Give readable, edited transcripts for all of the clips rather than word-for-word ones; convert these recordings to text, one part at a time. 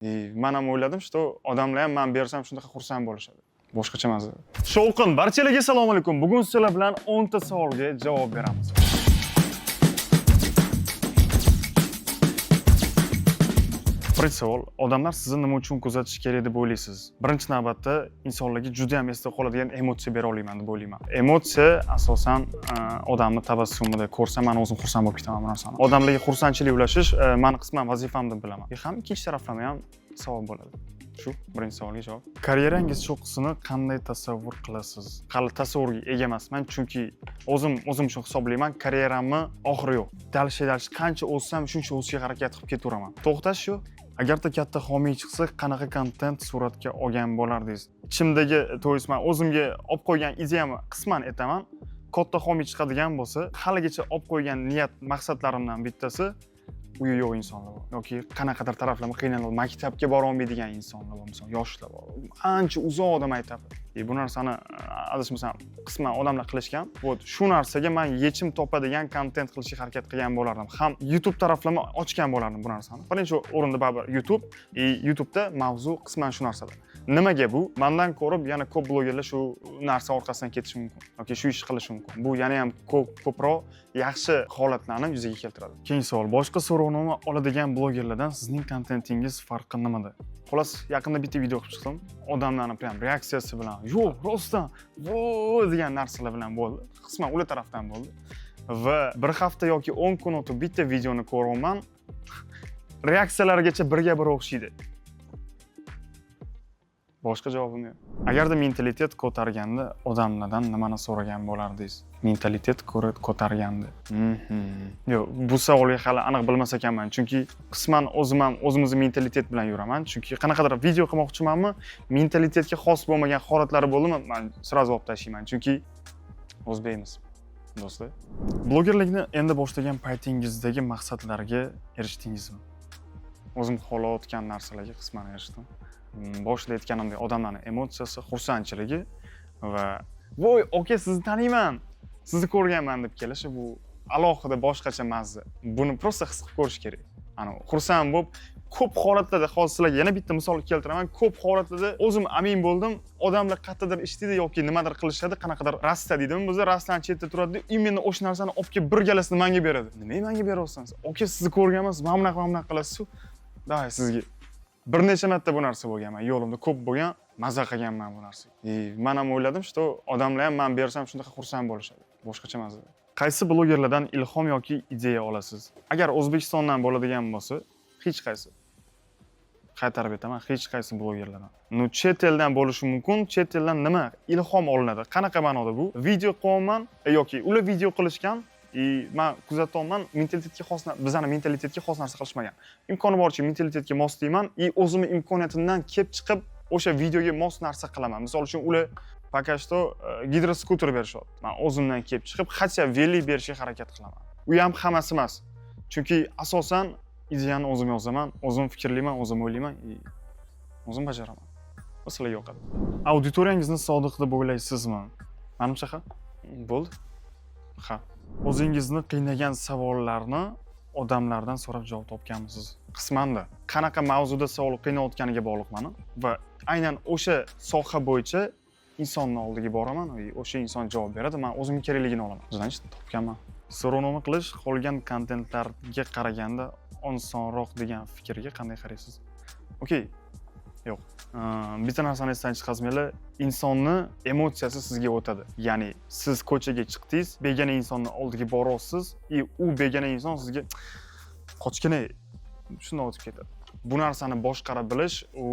Men ham o'yladim, что odamlar ham men bersam shunaqa xursand bo'lishadi. Boshqacha emas. Shovqin, barchalarga assalomu alaykum. Bugun sizlar bilan 10 ta savolga javob beramiz. Birinchi savol, odamlar sizni nima uchun kuzatish kerak deb o'ylaysiz? Birinchi navbatda insonlarga juda ham esda qoladigan emotsiya bera olaman deb o'ylayman. Emotsiya asosan odamni tabassumida ko'rsam, men o'zim xursand bo'lib ketaman bu narsani. Odamlarga xursandchilik ulashish meni qisman vazifam deb bilaman. Ham ikkinchi taraflama ham savol bo'ladi. Shu birinchi savolga javob. Karyerangiz cho'qqisini qanday tasavvur qilasiz? Hali tasavvurga ega emasman, chunki o'zim uchun hisoblayman, karyeramni oxiri yo'q. Dalsh qancha o'ssam, shuncha o'sishga harakat qilib ketaveraman. To'xtash yo'q. Agarda katta homiy chiqsa, qanaqa kontent suratga olgan bo'lardingiz? Ichimdagi, to'g'risi men o'zimga olib qo'ygan ideyamni qisman aytaman. Katta homiy chiqadigan bo'lsa, haligacha olib qo'ygan niyat, maqsadlarimdan bittasi uyi yo'q insonlar bor yoki qanaqadir taraflama qiynalib maktabga bora olmaydigan insonlar bor, masalan, yoshlar bor. Ancha uzoqda maktab. Bu narsani adashmasam qisman odamlar qilishgan. Shu narsaga men yechim topadigan kontent qilishga harakat qilgan bo'lardim. Ham YouTube taraflama ochgan bo'lardim bu narsani. Birinchi o'rinda baribir YouTube. YouTube'da mavzu qisman shu narsada. Nimaga bu? Mendan ko'rib yana ko'p blogerlar shu narsa orqasidan ketishi mumkin yoki shu ish qilishi mumkin. Bu yana ham ko'proq yaxshi holatlarni yuzaga keltiradi. Keyingi savol, boshqa so'rovnoma oladigan blogerlardan sizning kontentingiz farqi nimada? Xolos, yaqinda bitta video qilib chiqdim. Odamlarning prям reaksiyasi bilan, "Yo'q, rostdan, vo" degan narsalar bilan bo'ldi. Qisman ular tarafdan bo'ldi. Va bir hafta yoki 10 kun o'tib bitta videoni ko'raman. Reaksiyalargacha birga bir o'xshaydi. Boshqa javobim yo'q. Agarda mentalitet ko'targanda odamlardan nimani so'ragan bo'lardingiz? Mentalitet ko'targanda. Yo'q, bu savolga hali aniq bilmas ekanman, chunki qisman o'zim ham o'zimizni mentalitet bilan yuraman, chunki qanaqadir video qilmoqchimanmi, mentalitetga xos bo'lmagan holatlari bo'ldimi, men sразу olib tashlayman, chunki o'zbekmiz, do'stlar. Blogerlikni endi boshlagan paytingizdagi maqsadlarga erishdingizmi? O'zim xohlayotgan narsalarga qisman erishdim. Boshida aytganimdek, odamlarning emotsiyasi, xursandchiligi va "Voy, aka, sizni taniyman, sizni ko'rganman" deb kelishi bu alohida boshqacha mazza. Buni prosta his qilib ko'rish kerak. Ana xursand bo'lib, ko'p holatlarda hozir sizlarga yana bitta misol keltiraman. Ko'p holatlarda o'zim amin bo'ldim, odamlar qayerdadir ishtaydi yoki nimadir qilishadi, qanaqadir rasta deydimi, biz rastdan chetda turadi, imенно o'sha narsani olib kelib bir galasini menga beradi. Nimaga menga beryapsiz? Aka, sizni ko'rganman, siz mana bunaqa qilasiz-ku. Davay sizga. Bir necha marta bu narsa bo'lganman. Yo'limda ko'p bo'lgan, maza qilganman bu narsaga. Men ham o'yladim, что odamlar ham men bersam shunaqa xursand bo'lishadi. Boshqacha emas. Qaysi blogerlardan ilhom yoki ideya olasiz? Agar O'zbekistondan bo'ladigan bo'lsa, hech qaysi. Qaytarib aytaman, hech qaysi blogerlardan. Chet eldan bo'lishi mumkin. Chet eldan nima ilhom olinadi? Qanaqa ma'noda bu? Video qilaman yoki ular video qilishgan, men kuzatyapman, mentalitetga xos, bizning mentalitetga xos narsa qilishmagan. Imkoni boricha mentalitetga moslayman, o'zimni imkoniyatimdan kelib chiqib o'sha videoga mos narsa qilaman. Misol uchun ular пока что gidroskuter berishyapti. Men o'zimdan kelib chiqib, hatto veli berishga harakat qilaman. U ham hammasi emas. Chunki asosan ideyani o'zim yozaman, o'zim fikrlayman, o'zim o'ylayman, o'zim bajaraman. Sizlarga yoqadi. Auditoriyangizni sodiq deb o'ylaysizmi? Menimcha ha. Bo'ldi. Ha. O'zingizni qiynagan savollarni odamlardan so'rab javob topganmisiz? Qismanda. Qanaqa mavzuda savol qiynayotganiga bog'liq meni va aynan o'sha soha bo'yicha insonning oldiga boraman va o'sha inson javob beradi, men o'zimga kerakligini olaman. O'zdan topganman. So'rovnoma qilish qolgan kontentlarga qaraganda osonroq degan fikrga qanday qaraysiz? Okey. Yo'q. Bitta narsani esdan chiqarmanglar, insonni emotsiyasi sizga o'tadi. Ya'ni siz ko'chaga chiqdingiz, begona insonning oldiga borasiz, u begona inson sizga qochgina shunday o'tib ketadi. Bu narsani boshqara bilish u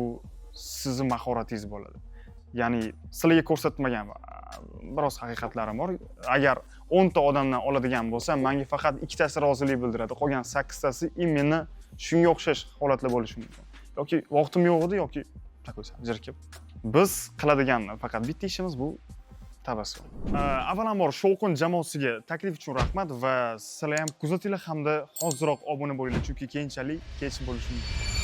sizning mahoratingiz bo'ladi. Ya'ni sizlarga ko'rsatmagan biroz haqiqatlarim bor. Agar 10 ta odamdan oladigan bo'lsa, menga faqat 2 tasi rozilik bildiradi. Qolgan 8 tasi imенно shunga o'xshash holatlar bo'lishi mumkin. Yoki vaqtim yo'q edi yoki jirkib. Biz qiladigan faqat bitta ishimiz bu tabassum. Avvalambor Shovqin jamoasiga taklif uchun rahmat va sizlar ham kuzatinglar hamda hoziroq obuna bo'linglar, chunki keyinchalik kech bo'lishi mumkin.